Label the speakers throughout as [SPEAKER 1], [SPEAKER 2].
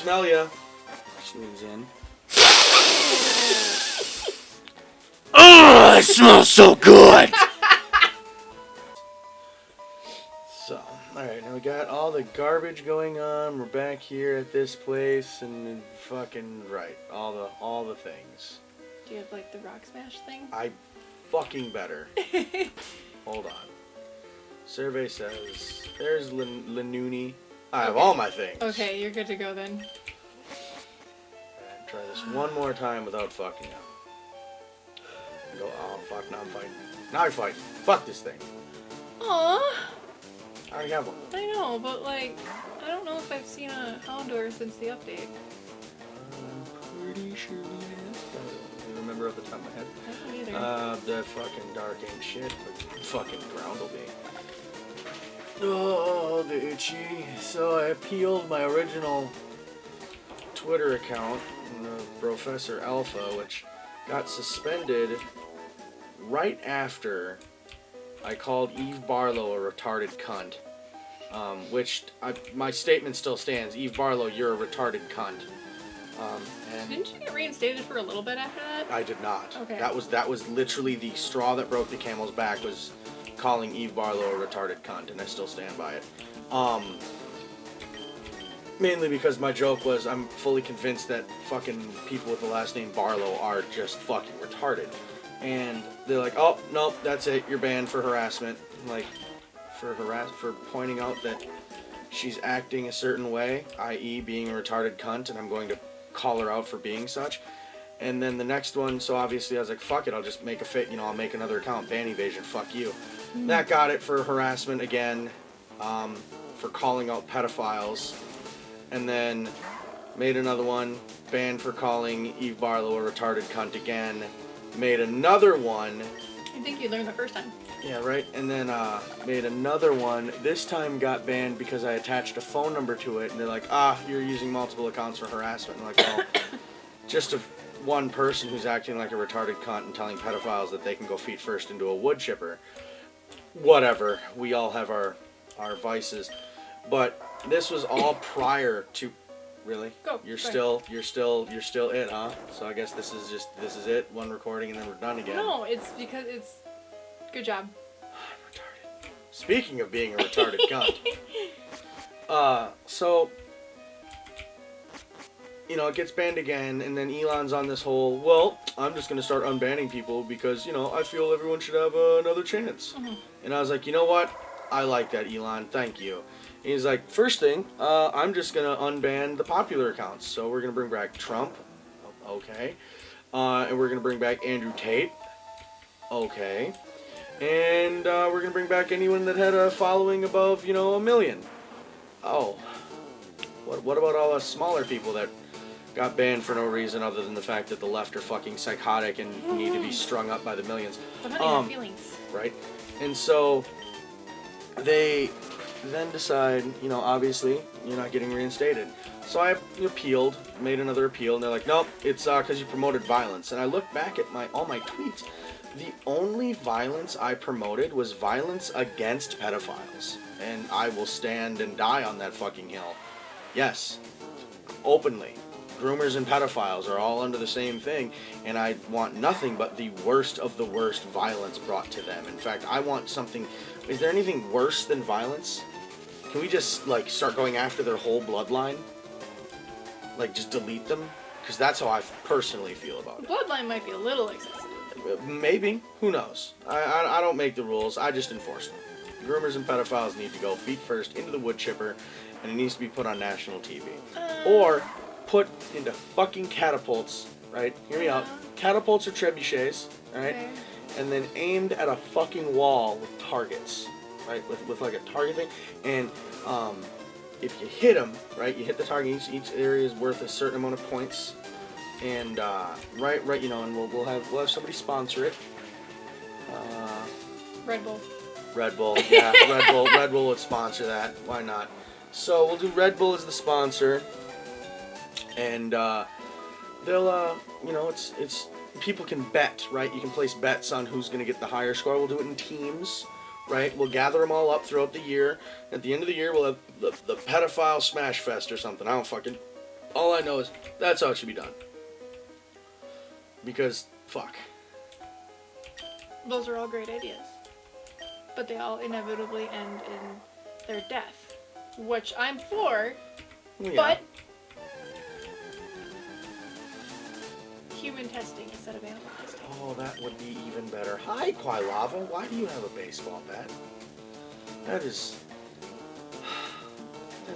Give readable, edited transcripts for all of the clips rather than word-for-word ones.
[SPEAKER 1] smell ya. Sneeze in.
[SPEAKER 2] Oh, it smells so good!
[SPEAKER 1] So, alright, now we got all the garbage going on. We're back here at this place and fucking right. All the things.
[SPEAKER 3] Do you have like the rock smash thing?
[SPEAKER 1] I fucking better. Hold on. Survey says there's Lanooni. I have all my things.
[SPEAKER 3] Okay, you're good to go then.
[SPEAKER 1] Alright, try this one more time without fucking up. Go, oh fuck, now I'm fighting. Now I fight. Fuck this thing.
[SPEAKER 3] Aww.
[SPEAKER 1] I already have one.
[SPEAKER 3] I know, but like, I don't know if I've seen a Houndour since the update.
[SPEAKER 1] I'm pretty sure we have. I don't remember off the top of my head.
[SPEAKER 3] I don't either.
[SPEAKER 1] The fucking dark ain't shit, but fucking ground will be. Oh, the itchy. So I peeled my original Twitter account, Professor Alpha, which got suspended right after I called Eve Barlow a retarded cunt. My statement still stands. Eve Barlow, you're a retarded cunt. And
[SPEAKER 3] Didn't you get reinstated for a little bit after that?
[SPEAKER 1] I did not.
[SPEAKER 3] Okay.
[SPEAKER 1] That was literally the straw that broke the camel's back, was calling Eve Barlow a retarded cunt, and I still stand by it. Mainly because my joke was I'm fully convinced that fucking people with the last name Barlow are just fucking retarded. And they're like, oh, nope, that's it, you're banned for harassment. Like, for pointing out that she's acting a certain way, i.e. being a retarded cunt, and I'm going to call her out for being such. And then the next one, so obviously I was like, fuck it, I'll just make I'll make another account, ban evasion, fuck you. That got it for harassment again, for calling out pedophiles. And then made another one, banned for calling Eve Barlow a retarded cunt again. Made another one.
[SPEAKER 3] I think you learned the first time.
[SPEAKER 1] Yeah, right. And then made another one. This time got banned because I attached a phone number to it. And they're like, you're using multiple accounts for harassment. I'm like, well, just one person who's acting like a retarded cunt and telling pedophiles that they can go feet first into a wood chipper. Whatever. We all have our vices. But this was all prior to... Really?
[SPEAKER 3] Go.
[SPEAKER 1] You're still it, huh? So I guess this is it. One recording and then we're done again.
[SPEAKER 3] No, it's because it's... Good job.
[SPEAKER 1] I'm retarded. Speaking of being a retarded cunt. So... it gets banned again, and then Elon's on this whole, well, I'm just going to start unbanning people because, I feel everyone should have another chance. Mm-hmm. And I was like, you know what? I like that, Elon. Thank you. And he's like, first thing, I'm just going to unban the popular accounts. So we're going to bring back Trump. Okay. And we're going to bring back Andrew Tate. Okay. And we're going to bring back anyone that had a following above, 1 million. Oh. What about all the smaller people that got banned for no reason other than the fact that the left are fucking psychotic and need to be strung up by the millions?
[SPEAKER 3] But not your feelings.
[SPEAKER 1] Right? And so they then decide, obviously you're not getting reinstated. So I appealed, made another appeal, and they're like, nope, it's because you promoted violence. And I look back at all my tweets. The only violence I promoted was violence against pedophiles. And I will stand and die on that fucking hill. Yes, openly. Groomers and pedophiles are all under the same thing, and I want nothing but the worst of the worst violence brought to them. In fact, I want something... Is there anything worse than violence? Can we just, start going after their whole bloodline? Just delete them? Because that's how I personally feel about it.
[SPEAKER 3] Bloodline might be a little excessive.
[SPEAKER 1] Maybe. Who knows? I don't make the rules. I just enforce them. Groomers and pedophiles need to go feet first into the wood chipper, and it needs to be put on national TV. Or put into fucking catapults, right? Hear me out. Catapults or trebuchets, alright? Okay. And then aimed at a fucking wall with targets, right? With like a target thing. And if you hit them, right? You hit the target, each area is worth a certain amount of points. And right, and we'll have somebody sponsor it.
[SPEAKER 3] Red Bull.
[SPEAKER 1] Red Bull, yeah, Red Bull would sponsor that. Why not? So we'll do Red Bull as the sponsor, and they'll, it's people can bet, right? You can place bets on who's gonna get the higher score. We'll do it in teams, right? We'll gather them all up throughout the year. At the end of the year, we'll have the pedophile smash fest or something. I All I know is that's how it should be done. Because, fuck.
[SPEAKER 3] Those are all great ideas. But they all inevitably end in their death. Which I'm for,
[SPEAKER 1] Well, yeah.
[SPEAKER 3] but human testing instead of animal testing.
[SPEAKER 1] Oh, that would be even better. Hi, Quilava. Why do you have a baseball bat? That is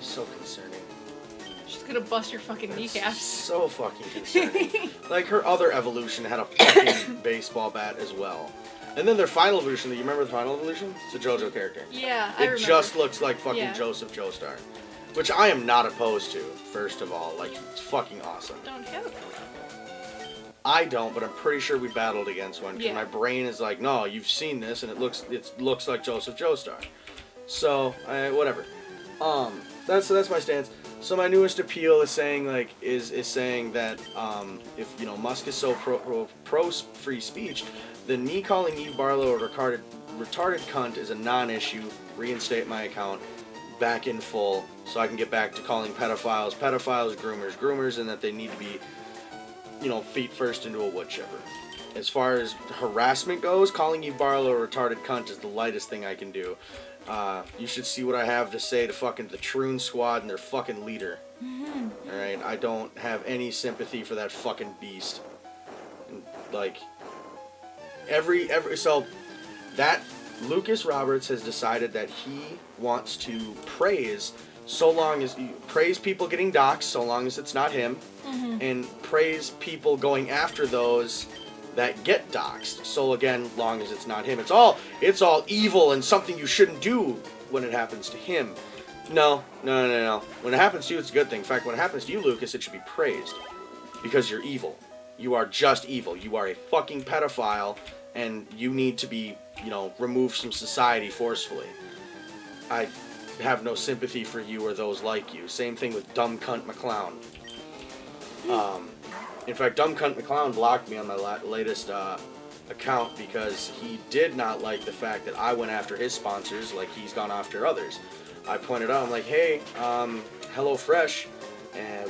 [SPEAKER 1] so concerning.
[SPEAKER 3] She's gonna bust your fucking kneecaps.
[SPEAKER 1] So fucking concerning. Like, her other evolution had a fucking baseball bat as well. And then their final evolution, you remember the final evolution? It's a JoJo character.
[SPEAKER 3] Yeah, I remember.
[SPEAKER 1] It just looks like fucking
[SPEAKER 3] Yeah.
[SPEAKER 1] Joseph Joestar. Which I am not opposed to, first of all. Like, it's fucking awesome.
[SPEAKER 3] Don't have it.
[SPEAKER 1] I don't, but I'm pretty sure we battled against one. Because
[SPEAKER 3] Yeah.
[SPEAKER 1] my brain is like, no, you've seen this, and it looks like Joseph Joestar. So, whatever. That's my stance. So my newest appeal is saying saying that if Musk is so pro free speech, then me calling Eve Barlow a retarded cunt is a non-issue. Reinstate my account back in full, so I can get back to calling pedophiles, groomers, and that they need to be feet first into a wood chipper. As far as harassment goes, calling Eve Barlow a retarded cunt is the lightest thing I can do. You should see what I have to say to fucking the Troon Squad and their fucking leader. Alright, I don't have any sympathy for that fucking beast. And, like, so that Lucas Roberts has decided that he wants to praise people getting doxxed so long as it's not him, and praise people going after those that get doxxed. So again, long as it's not him, it's all evil and something you shouldn't do when it happens to him. No. When it happens to you, it's a good thing. In fact, when it happens to you, Lucas, it should be praised because you're evil. You are just evil. You are a fucking pedophile, and you need to be, removed from society forcefully. I have no sympathy for you or those like you. Same thing with Dumb Cunt McClown. In fact, Dumb Cunt McClown blocked me on my latest account because he did not like the fact that I went after his sponsors like he's gone after others. I pointed out, I'm like, hey, HelloFresh,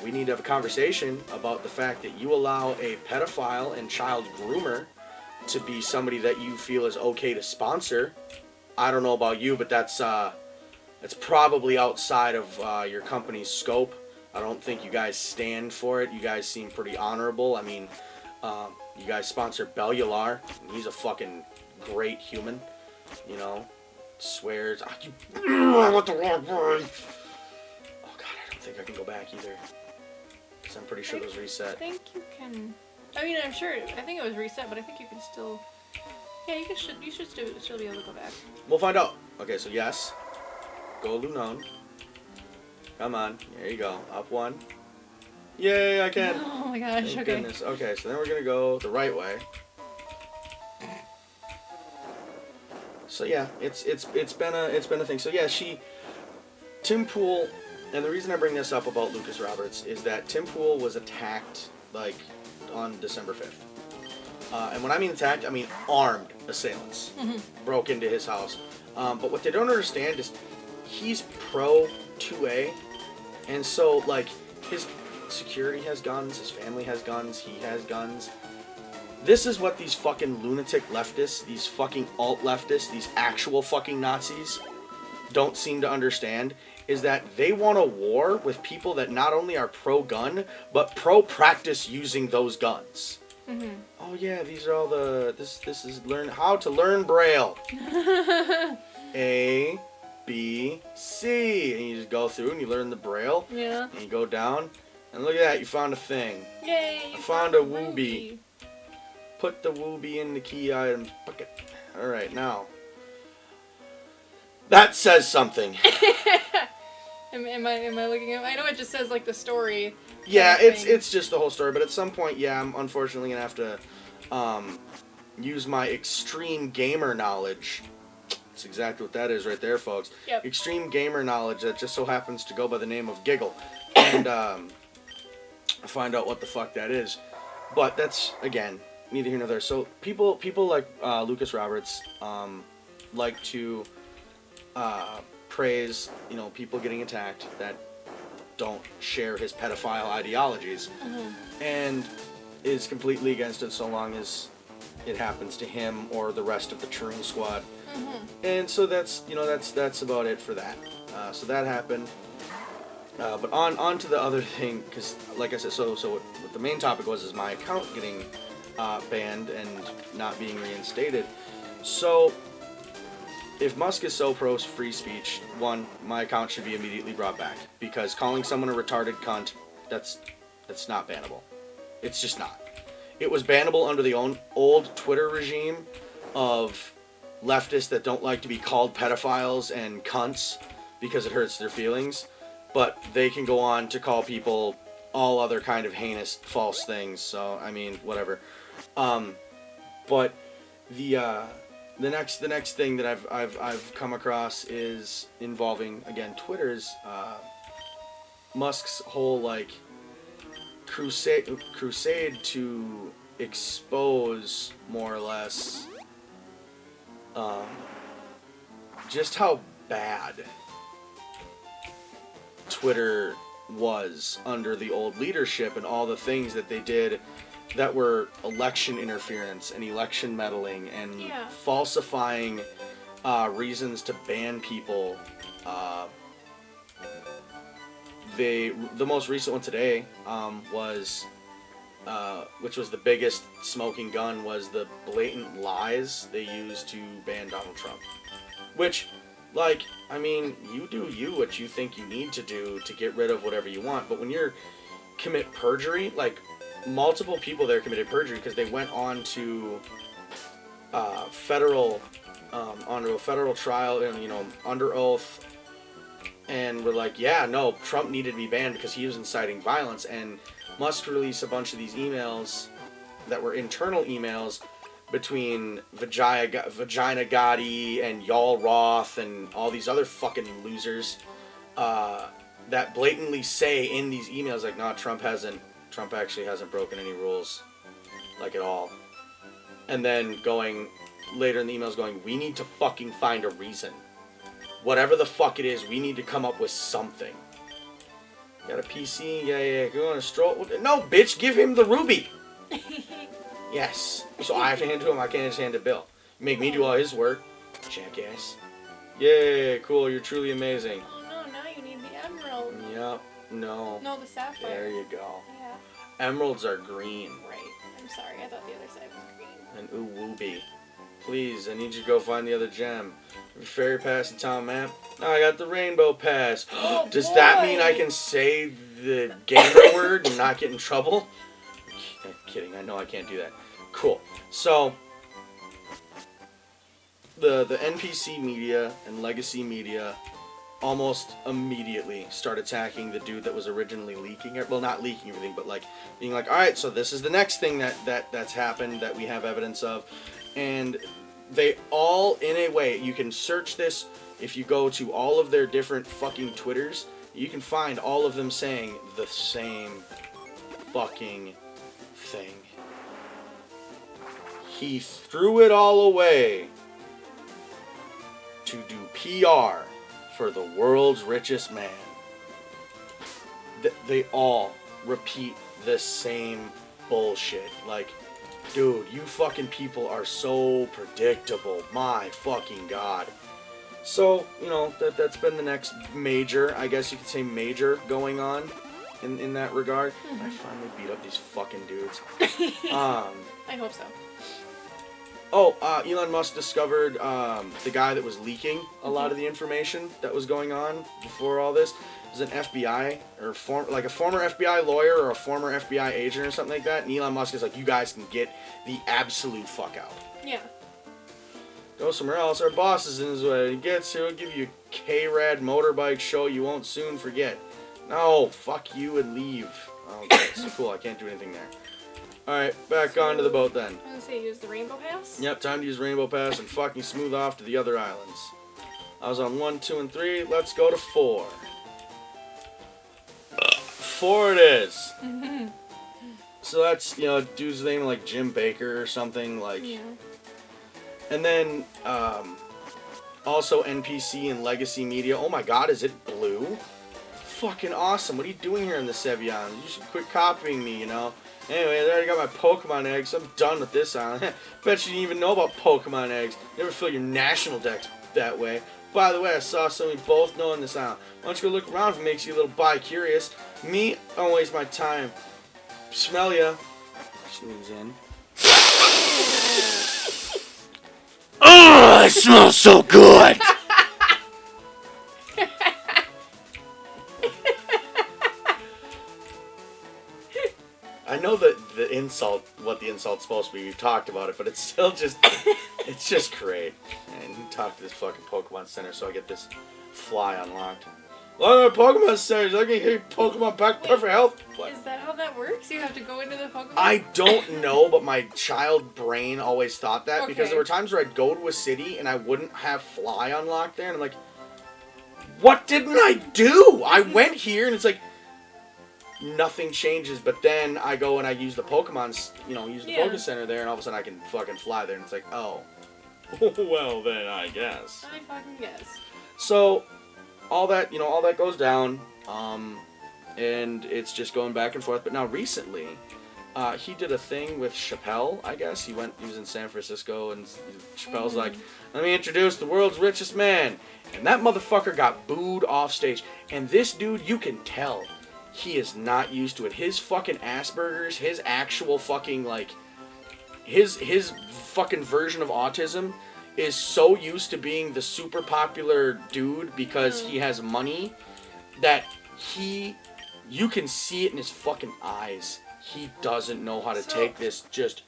[SPEAKER 1] we need to have a conversation about the fact that you allow a pedophile and child groomer to be somebody that you feel is okay to sponsor. I don't know about you, but that's probably outside of your company's scope. I don't think you guys stand for it. You guys seem pretty honorable. I mean, you guys sponsor Bellular. He's a fucking great human. Swears. I want the wrong word. Oh god, I don't think I can go back either. Because I'm pretty sure it was reset.
[SPEAKER 3] I think you can. I mean, I'm sure. I think it was reset, but I think you can still. Yeah, you should still be able to go back.
[SPEAKER 1] We'll find out. Okay, so yes. Go Lunon. Come on. There you go. Up one. Yay, I can.
[SPEAKER 3] Oh my gosh,
[SPEAKER 1] Thank
[SPEAKER 3] okay.
[SPEAKER 1] goodness. Okay, so then we're going to go the right way. So yeah, it's been a thing. So yeah, Tim Pool, and the reason I bring this up about Lucas Roberts is that Tim Pool was attacked on December 5th. And when I mean attacked, I mean armed assailants broke into his house. But what they don't understand is he's pro 2A, and so his security has guns, his family has guns, he has guns. This is what these fucking lunatic leftists, these fucking alt-leftists, these actual fucking Nazis don't seem to understand, is that they want a war with people that not only are pro-gun, but pro-practice using those guns. Oh yeah, these are all this is how to learn Braille. A, B, C, and you just go through and you learn the Braille.
[SPEAKER 3] Yeah.
[SPEAKER 1] And you go down, and look at that, you found a thing.
[SPEAKER 3] Yay!
[SPEAKER 1] I found a Wooby. Put the Wooby in the key items bucket. Alright, now. That says something.
[SPEAKER 3] Am I looking at? I know it just says the story.
[SPEAKER 1] Yeah,
[SPEAKER 3] kind of thing.
[SPEAKER 1] it's just the whole story, but at some point, yeah, I'm unfortunately gonna have to use my extreme gamer knowledge. That's exactly what that is right there, folks.
[SPEAKER 3] Yep.
[SPEAKER 1] Extreme gamer knowledge that just so happens to go by the name of Giggle, and find out what the fuck that is. But that's, again, neither here nor there. So people like Lucas Roberts like to praise people getting attacked that don't share his pedophile ideologies, and is completely against it so long as it happens to him or the rest of the Troon squad. And so that's that's about it for that. So that happened. But on to the other thing, because like I said, so what the main topic was is my account getting banned and not being reinstated. So if Musk is so pro free speech, one, my account should be immediately brought back, because calling someone a retarded cunt, that's not bannable. It's just not. It was bannable under the old Twitter regime of leftists that don't like to be called pedophiles and cunts because it hurts their feelings, but they can go on to call people all other kind of heinous false things. So I mean, whatever. But the next thing that I've come across is involving, again, Twitter's Musk's whole like crusade to expose, more or less, just how bad Twitter was under the old leadership, and all the things that they did that were election interference and election meddling and falsifying reasons to ban people. The most recent one today was, which was the biggest smoking gun, was the blatant lies they used to ban Donald Trump. Which, like, I mean, you do you what you think you need to do to get rid of whatever you want, but when you're commit perjury, like, multiple people there committed perjury because they went on to onto a federal trial and, you know, under oath, and were like, yeah, no, Trump needed to be banned because he was inciting violence. And Musk released a bunch of these emails that were internal emails between Vagina Gotti and Y'all Roth and all these other fucking losers that blatantly say in these emails, like, no, Trump actually hasn't broken any rules, like, at all. And then going later in the emails going, we need to fucking find a reason. Whatever the fuck it is, we need to come up with something. Got a PC? Yeah, go on a stroll. No, bitch, give him the ruby. Yes. So I have to hand it to him, I can't just hand it to Bill. You make me do all his work, jackass. Yeah, cool, you're truly amazing.
[SPEAKER 3] Oh no, now you need the emerald.
[SPEAKER 1] Yep, no.
[SPEAKER 3] No, the sapphire.
[SPEAKER 1] There you go.
[SPEAKER 3] Yeah.
[SPEAKER 1] Emeralds are green.
[SPEAKER 3] Right. I'm sorry, I thought the other side was green.
[SPEAKER 1] And ooh, wooby. Please, I need you to go find the other gem. Fairy pass in town map. No, I got the rainbow pass.
[SPEAKER 3] Oh,
[SPEAKER 1] Does
[SPEAKER 3] boy.
[SPEAKER 1] that mean I can say the gamer word and not get in trouble? I'm kidding, I know I can't do that. Cool. So, the NPC media and legacy media almost immediately start attacking the dude that was originally leaking it. Well, not leaking everything, but like being like, all right, so this is the next thing that's happened that we have evidence of. And they all, in a way, you can search this. If you go to all of their different fucking Twitters, you can find all of them saying the same fucking thing. He threw it all away to do PR for the world's richest man. They all repeat the same bullshit. Like, dude, you fucking people are so predictable. My fucking god. So, you know, that's been the next major, I guess you could say major, going on in that regard. I finally beat up these fucking dudes.
[SPEAKER 3] I hope so.
[SPEAKER 1] Oh, Elon Musk discovered the guy that was leaking a lot of the information that was going on before all this. It was an FBI, or a former FBI lawyer or a former FBI agent or something like that. And Elon Musk is like, you guys can get the absolute fuck out.
[SPEAKER 3] Yeah.
[SPEAKER 1] Go somewhere else. Our boss is in his way. He gets here, he'll give you a K-Rad motorbike show you won't soon forget. No, fuck you and leave. Okay, so cool, I can't do anything there. Alright, back onto the boat then.
[SPEAKER 3] I was gonna say, use the rainbow pass?
[SPEAKER 1] Yep, time to use Rainbow Pass and fucking smooth off to the other islands. I was on 1, 2, and 3. Let's go to 4. 4 it is. So that's, you know, dude's name like Jim Baker or something, like.
[SPEAKER 3] Yeah.
[SPEAKER 1] And then, also NPC and legacy media. Oh my god, is it blue? fucking awesome. What are you doing here in the Sevians? You should quit copying me, you know? Anyway, I already got my Pokemon eggs. I'm done with this island. Bet you didn't even know about Pokemon eggs. Never fill your national decks that way. By the way, I saw something we both know in this island. Why don't you go look around if it makes you a little bi-curious? Me, I don't waste my time. Smell ya. She leans in. Oh, it smells so good! I know that the insult, what the insult's supposed to be, we've talked about it, but it's still just, it's just great. And you talk to this fucking Pokemon Center, so I get this fly unlocked. Well, Pokemon Centers, I can get Pokemon back perfect health. What?
[SPEAKER 3] Is that how that works? You have to go into the Pokemon?
[SPEAKER 1] I don't know, but my child brain always thought that, because there were times where I'd go to a city and I wouldn't have fly unlocked there, and I'm like, what didn't I do? I went here and it's like, nothing changes, but then I go and I use the Pokemon's, you know, use the Poké Center there, and all of a sudden I can fucking fly there, and it's like, oh. Well, then I guess.
[SPEAKER 3] I fucking guess.
[SPEAKER 1] So, all that, you know, all that goes down, and it's just going back and forth, but now recently, he did a thing with Chappelle, I guess. He was in San Francisco, and Chappelle's like, let me introduce the world's richest man, and that motherfucker got booed off stage, and this dude, you can tell, he is not used to it. His fucking Asperger's, his actual fucking, like, his fucking version of autism is so used to being the super popular dude because he has money that you can see it in his fucking eyes. He doesn't know how to take this just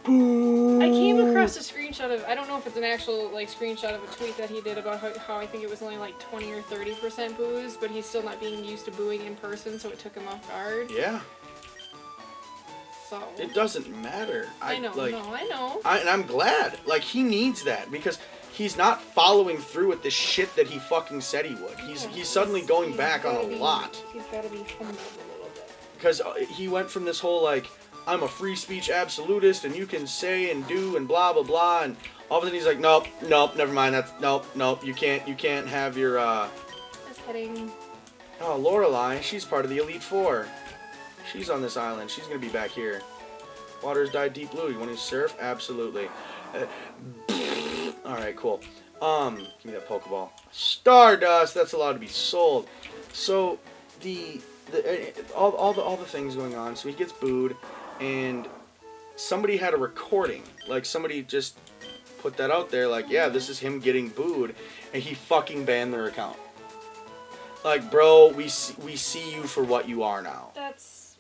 [SPEAKER 1] boo.
[SPEAKER 3] I came across a screenshot of, I don't know if it's an actual like screenshot of a tweet that he did about how I think it was only like 20 or 30% boos, but he's still not being used to booing in person, so it took him off guard.
[SPEAKER 1] Yeah.
[SPEAKER 3] So
[SPEAKER 1] it doesn't matter.
[SPEAKER 3] I know.
[SPEAKER 1] And I'm glad. Like, he needs that because he's not following through with the shit that he fucking said he would. He's suddenly going back on a lot.
[SPEAKER 3] He's got to be humbled a little bit.
[SPEAKER 1] Because he went from this whole like, I'm a free speech absolutist and you can say and do and blah blah blah, and all of a sudden he's like, nope, never mind, that's nope, you can't have your
[SPEAKER 3] Just kidding.
[SPEAKER 1] Oh, Lorelei, she's part of the Elite Four. She's on this island. She's gonna be back here. Water's dyed deep blue. You want to surf? Absolutely. Alright, cool. Give me that Pokeball. Stardust, that's allowed to be sold. So all the things going on, so he gets booed. And somebody had a recording, like somebody just put that out there, like, yeah, this is him getting booed, and he fucking banned their account. Like, bro, we see you for what you are now.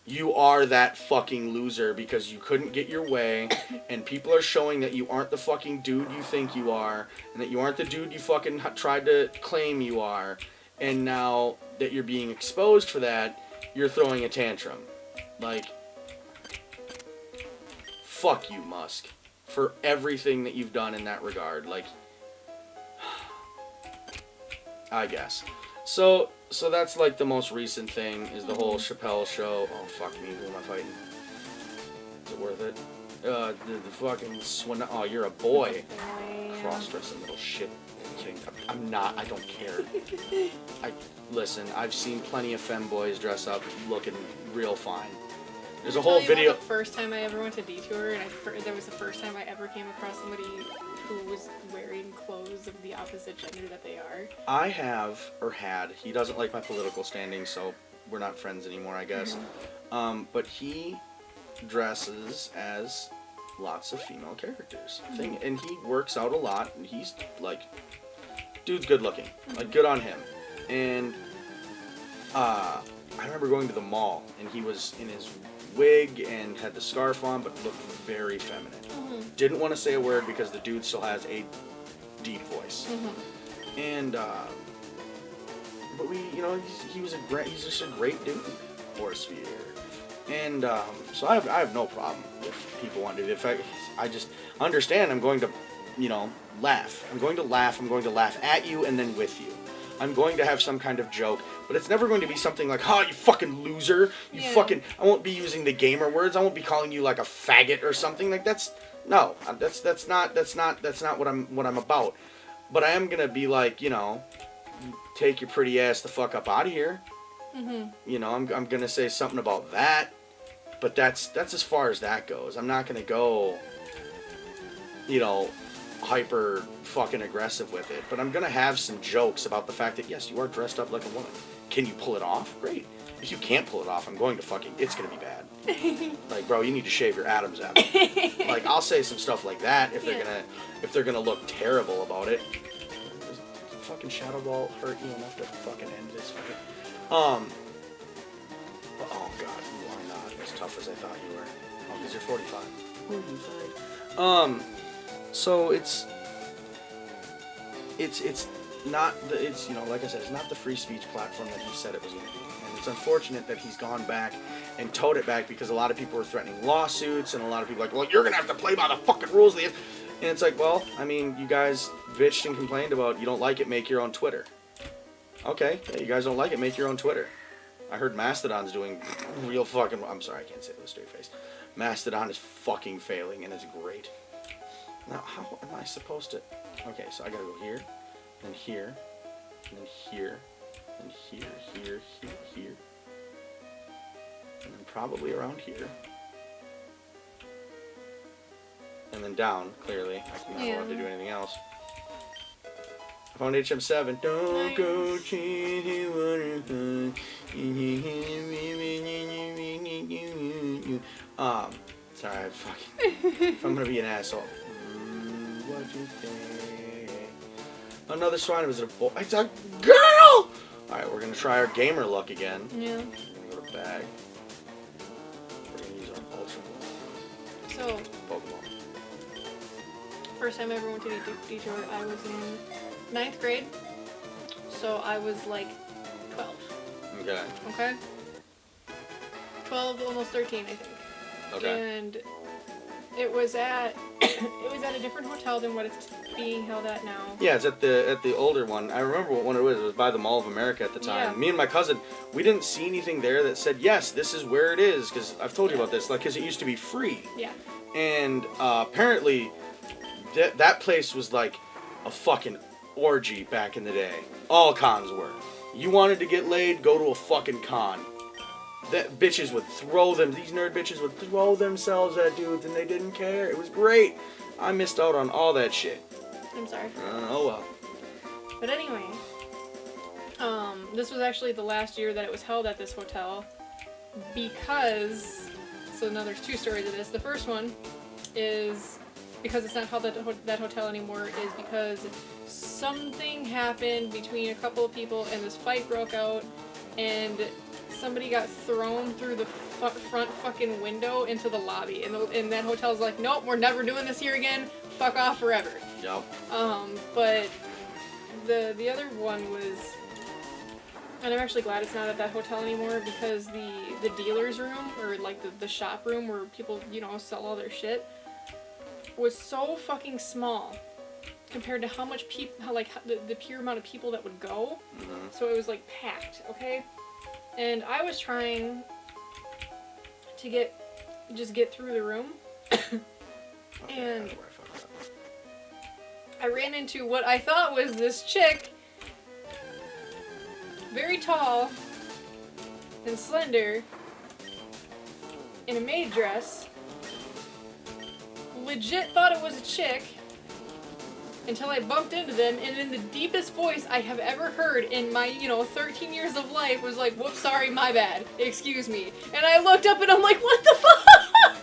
[SPEAKER 1] You are that fucking loser because you couldn't get your way, and people are showing that you aren't the fucking dude you think you are, and that you aren't the dude you fucking tried to claim you are, and now that you're being exposed for that, you're throwing a tantrum. Like, fuck you, Musk, for everything that you've done in that regard. Like, I guess. So that's like the most recent thing is the whole Chappelle show. Oh, fuck me, who am I fighting? Is it worth it? The fucking oh, you're a boy. Cross-dressing little shit. I'm kidding. I'm not. I don't care. Listen, I've seen plenty of femboys dress up looking real fine. There's a whole video.
[SPEAKER 3] The first time I ever went to Detour, and that was the first time I ever came across somebody who was wearing clothes of the opposite gender that they are.
[SPEAKER 1] I have, or had, he doesn't like my political standing, so we're not friends anymore, I guess. But he dresses as lots of female characters. And he works out a lot, and he's, like, dude's good looking. Like, good on him. And, I remember going to the mall, and he was in his wig and had the scarf on, but looked very feminine. Didn't want to say a word because the dude still has a deep voice. And but he's just a great dude, Foresphere. And so I have no problem if people want to do it. In fact, I just understand. I'm going to, laugh. I'm going to laugh at you and then with you. I'm going to have some kind of joke, but it's never going to be something like, "Oh, you fucking loser! I won't be using the gamer words. I won't be calling you like a faggot or something like that's not what I'm about. But I am gonna be like, take your pretty ass the fuck up out of here.
[SPEAKER 3] Mm-hmm.
[SPEAKER 1] You know, I'm gonna say something about that, but that's as far as that goes. I'm not gonna go, you know, hyper fucking aggressive with it, but I'm gonna have some jokes about the fact that yes, you are dressed up like a woman. Can you pull it off? Great. If you can't pull it off, I'm going to fucking, it's gonna be bad. Like, bro, you need to shave your Adam's apple. Like, I'll say some stuff like that if they're gonna look terrible about it. Does fucking Shadow Ball hurt you enough to fucking end this fucking? Oh god, you are not as tough as I thought you were. Oh, because you're 45. 45. So it's not the, it's, you know, like I said, it's not the free speech platform that he said it was going to be. And it's unfortunate that he's gone back and towed it back because a lot of people were threatening lawsuits and a lot of people were like, well, you're going to have to play by the fucking rules of the... And it's like, well, I mean, you guys bitched and complained about you don't like it, make your own Twitter. Okay, yeah, you guys don't like it, make your own Twitter. I heard Mastodon's doing real fucking... I'm sorry, I can't say it with a straight face. Mastodon is fucking failing and it's great. Now, how am I supposed to... Okay, so I gotta go here, then here, and then here, and here, here, here, here. And then probably around here. And then down, clearly. I'm not allowed to do anything else. I found HM7. Don't
[SPEAKER 3] Nice.
[SPEAKER 1] go chasing waterfalls. Sorry, I fucking... if I'm gonna be an asshole. What you think? Another swine, was it a boy? It's a girl! Alright, we're gonna try our gamer luck again.
[SPEAKER 3] Yeah.
[SPEAKER 1] We're gonna go to bag. We're gonna use our ultra
[SPEAKER 3] So,
[SPEAKER 1] Pokemon.
[SPEAKER 3] first time I ever went to Detroit, I was in 9th grade. So I was like 12.
[SPEAKER 1] Okay.
[SPEAKER 3] Okay? 12, almost 13, I think.
[SPEAKER 1] Okay.
[SPEAKER 3] And it was at a different hotel than what it's being held at now.
[SPEAKER 1] Yeah, it's at the older one. I remember what one it was. It was by the Mall of America at the time.
[SPEAKER 3] Yeah.
[SPEAKER 1] Me and my cousin, we didn't see anything there that said, yes, this is where it is. Because I've told you about this. Like, because it used to be free.
[SPEAKER 3] Yeah.
[SPEAKER 1] And apparently, that place was like a fucking orgy back in the day. All cons were. You wanted to get laid, go to a fucking con. That bitches would throw them. These nerd bitches would throw themselves at dudes, and they didn't care. It was great. I missed out on all that shit.
[SPEAKER 3] I'm sorry.
[SPEAKER 1] Oh well.
[SPEAKER 3] But anyway, this was actually the last year that it was held at this hotel because, so now there's two stories of this. The first one is because it's not held at that hotel anymore is because something happened between a couple of people and this fight broke out and somebody got thrown through the front fucking window into the lobby and that hotel's like, nope, we're never doing this here again, fuck off forever.
[SPEAKER 1] Yep.
[SPEAKER 3] But the other one was, and I'm actually glad it's not at that hotel anymore because the dealer's room, or like the shop room where people, you know, sell all their shit, was so fucking small compared to how much people, the pure amount of people that would go.
[SPEAKER 1] Mm-hmm.
[SPEAKER 3] So it was like packed, okay? And I was trying to just get through the room. And
[SPEAKER 1] That's where I fucked up.
[SPEAKER 3] I ran into what I thought was this chick, very tall and slender, in a maid dress. Legit thought it was a chick until I bumped into them, and in the deepest voice I have ever heard in my, 13 years of life was like, whoops, sorry, my bad, excuse me. And I looked up and I'm like, what the fuck?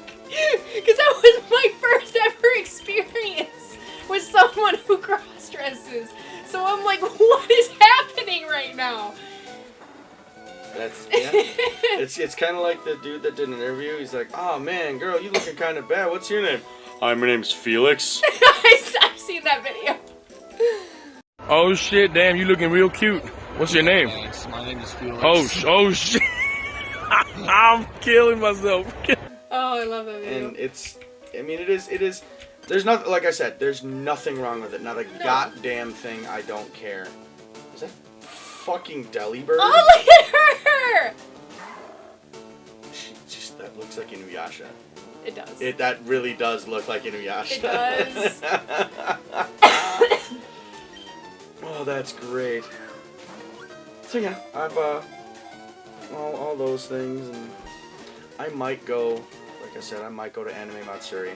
[SPEAKER 3] Because that was my first ever experience with someone who cross-dresses. So I'm like, what is happening right now?
[SPEAKER 1] That's, yeah. it's kind of like the dude that did an interview. He's like, oh man, girl, you looking kind of bad. What's your name? Hi, my name's Felix.
[SPEAKER 3] I've seen that video.
[SPEAKER 2] Oh shit, damn, you looking real cute. What's your name?
[SPEAKER 4] My name is Felix.
[SPEAKER 2] Oh shit. I'm killing myself.
[SPEAKER 3] Oh, I love that video.
[SPEAKER 1] And it is, there's nothing, like I said, there's nothing wrong with it. Not a goddamn thing. I don't care. Is that fucking Deli Bird?
[SPEAKER 3] Oh, look at her!
[SPEAKER 1] That looks like Inuyasha.
[SPEAKER 3] It does.
[SPEAKER 1] That really does look like Inuyasha.
[SPEAKER 3] It does.
[SPEAKER 1] Oh, that's great. So yeah, I've all those things, and I might go. Like I said, I might go to Anime Matsuri.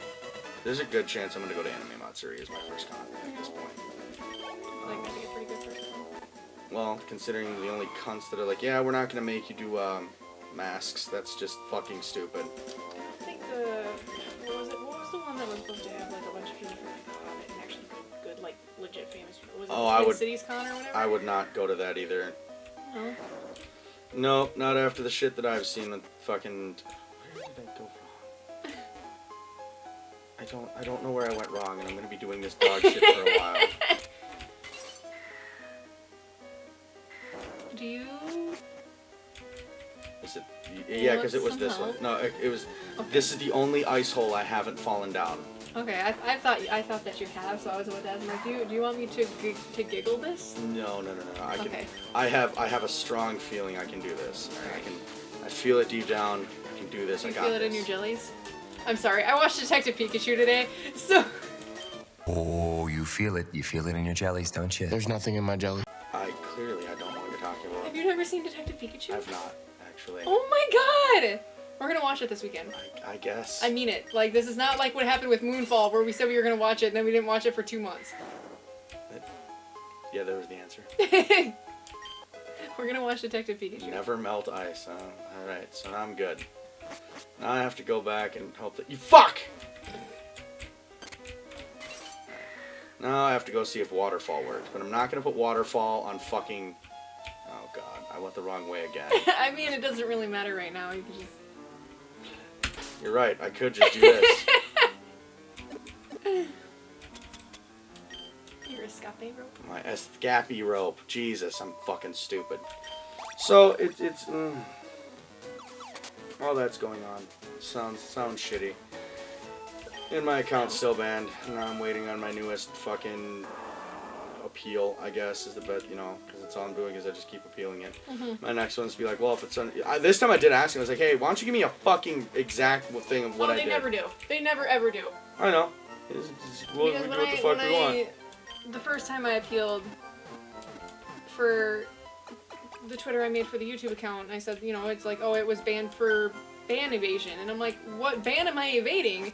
[SPEAKER 1] There's a good chance I'm gonna go to Anime Matsuri as my first con at this point.
[SPEAKER 3] Like, that'd be a pretty good first one.
[SPEAKER 1] Well, considering the only cunts that are like, yeah, we're not gonna make you do masks. That's just fucking stupid.
[SPEAKER 3] I think what was the one that was supposed to have like a bunch of people from like Hobbit and actually good, like legit famous people? Was it Twin Cities Con or whatever?
[SPEAKER 1] I would not go to that either.
[SPEAKER 3] No.
[SPEAKER 1] No, not after the shit that I've seen with fucking. Where did I go wrong? I don't know where I went wrong, and I'm gonna be doing this dog shit for a while.
[SPEAKER 3] Do you?
[SPEAKER 1] Is it? Yeah, because it was this one. No, it was. Okay. This is the only ice hole I haven't fallen down.
[SPEAKER 3] Okay, I thought that you have, so I was about to ask. Like, do you want me to giggle this?
[SPEAKER 1] No. I can.
[SPEAKER 3] Okay.
[SPEAKER 1] I have a strong feeling I can do this. I feel it deep down. I can do this.
[SPEAKER 3] Do you
[SPEAKER 1] I got
[SPEAKER 3] feel it
[SPEAKER 1] this.
[SPEAKER 3] in your jellies? I'm sorry. I watched Detective Pikachu today, so.
[SPEAKER 4] Oh, you feel it. You feel it in your jellies, don't you?
[SPEAKER 2] There's nothing in my jelly.
[SPEAKER 1] I don't know what you're talking about.
[SPEAKER 3] Have you never seen Detective Pikachu?
[SPEAKER 1] I've not actually.
[SPEAKER 3] Oh my god! We're gonna watch it this weekend.
[SPEAKER 1] I guess.
[SPEAKER 3] I mean it. Like, this is not like what happened with Moonfall, where we said we were gonna watch it, and then we didn't watch it for 2 months.
[SPEAKER 1] Yeah, there was the answer.
[SPEAKER 3] We're gonna watch Detective Pikachu.
[SPEAKER 1] Never melt ice. Alright, so now I'm good. Now I have to go back and hope that you fuck! Now I have to go see if Waterfall works, but I'm not gonna put Waterfall on fucking... Oh god, I went the wrong way again.
[SPEAKER 3] I mean, it doesn't really matter right now. You can just...
[SPEAKER 1] You're right, I could just do this.
[SPEAKER 3] Your escape rope?
[SPEAKER 1] My escape rope. Jesus, I'm fucking stupid. So, it's all that's going on. Sounds shitty. And my account's still banned. Now I'm waiting on my newest fucking appeal, I guess, is the best, you know, because it's all I'm doing is I just keep appealing it. My next one's to be like, well, if it's this time I did ask him, I was like, hey, why don't you give me a fucking exact thing of what I did?
[SPEAKER 3] Oh, they never do. They never ever do.
[SPEAKER 1] I know. We do what the fuck we want.
[SPEAKER 3] The first time I appealed for the Twitter I made for the YouTube account, I said, you know, it's like, oh, it was banned for ban evasion. And I'm like, what ban am I evading?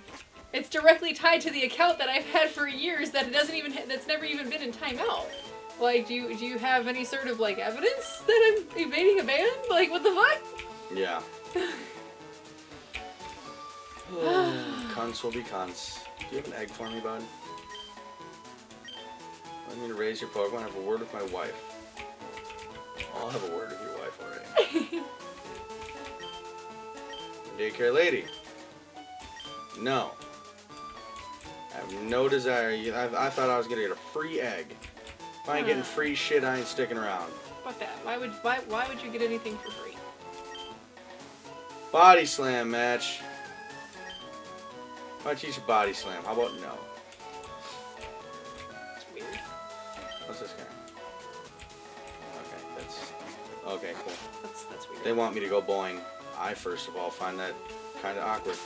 [SPEAKER 3] It's directly tied to the account that I've had for years that that's never even been in timeout. Like, do you have any sort of, like, evidence that I'm evading a ban? Like, what the fuck?
[SPEAKER 1] Yeah. Cunts will be cunts. Do you have an egg for me, bud? I need to raise your Pokemon. Have a word with my wife. I'll have a word with your wife already. Daycare lady. No. I have no desire. I thought I was gonna get a free egg. If I ain't getting free shit, I ain't sticking around.
[SPEAKER 3] Fuck that. Why would you get anything for free?
[SPEAKER 1] Body slam match. Why don't you teach a body slam? How about no?
[SPEAKER 3] It's weird.
[SPEAKER 1] What's this guy? Okay, okay, cool.
[SPEAKER 3] That's weird.
[SPEAKER 1] They want me to go boing. I first of all find that kind of awkward.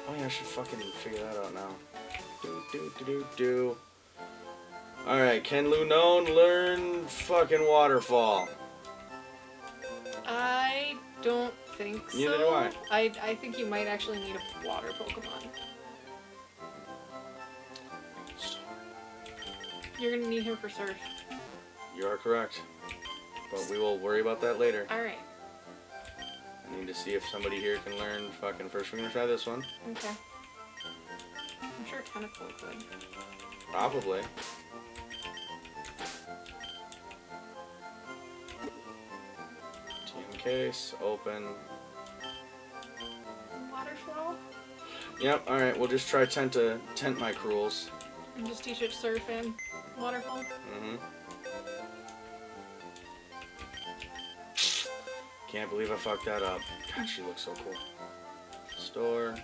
[SPEAKER 1] Oh yeah, I should fucking figure that out now. Do. Alright, can Lunon learn fucking Waterfall?
[SPEAKER 3] I don't think so.
[SPEAKER 1] Neither do I.
[SPEAKER 3] I think you might actually need a water Pokemon. You're gonna need him for Surf.
[SPEAKER 1] You are correct. But we will worry about that later.
[SPEAKER 3] Alright.
[SPEAKER 1] I need to see if somebody here can learn fucking first. We're gonna try this one.
[SPEAKER 3] Okay. I'm sure Tentacle could.
[SPEAKER 1] Probably. Team case, open.
[SPEAKER 3] Waterfall?
[SPEAKER 1] Yep, alright, we'll just try tent my cruels.
[SPEAKER 3] And just teach it Surf and Waterfall?
[SPEAKER 1] Mm-hmm. Can't believe I fucked that up. God, she looks so cool. Store.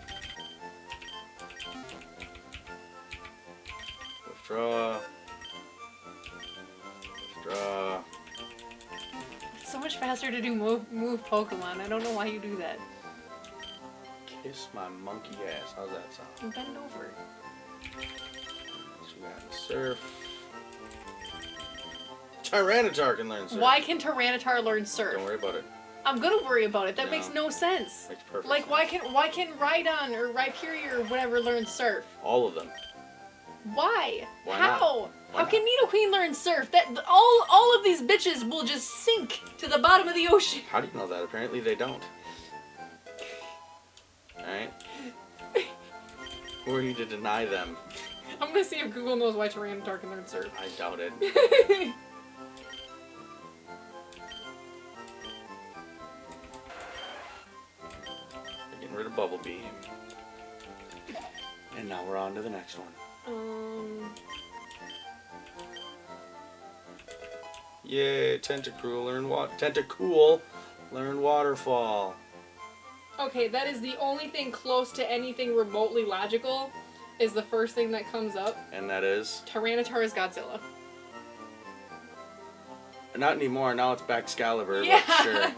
[SPEAKER 1] Withdraw. Withdraw.
[SPEAKER 3] It's so much faster to do move Pokemon. I don't know why you do that.
[SPEAKER 1] Kiss my monkey ass. How's that sound?
[SPEAKER 3] Bend over.
[SPEAKER 1] So we got Surf. Tyranitar can learn surf.
[SPEAKER 3] Why can Tyranitar learn surf?
[SPEAKER 1] Don't worry about it.
[SPEAKER 3] I'm gonna worry about it. That
[SPEAKER 1] No.
[SPEAKER 3] makes no sense.
[SPEAKER 1] Makes perfect
[SPEAKER 3] Like,
[SPEAKER 1] sense.
[SPEAKER 3] why can Rhydon or Rhyperior or whatever learn surf?
[SPEAKER 1] All of them.
[SPEAKER 3] Why?
[SPEAKER 1] Why
[SPEAKER 3] How?
[SPEAKER 1] not? Why
[SPEAKER 3] How can Nidoqueen learn surf? That all of these bitches will just sink to the bottom of the ocean.
[SPEAKER 1] How do you know that? Apparently they don't. Alright? Who are you to deny them?
[SPEAKER 3] I'm gonna see if Google knows why Tyranitar can learn surf.
[SPEAKER 1] I doubt it. Getting rid of Bubble Beam. And now we're on to the next one. Yay, Tentacool learn Waterfall.
[SPEAKER 3] Okay, that is the only thing close to anything remotely logical. Is the first thing that comes up.
[SPEAKER 1] And that is?
[SPEAKER 3] Tyranitar is Godzilla.
[SPEAKER 1] Not anymore, now it's Baxcalibur,
[SPEAKER 3] Yeah.
[SPEAKER 1] but sure.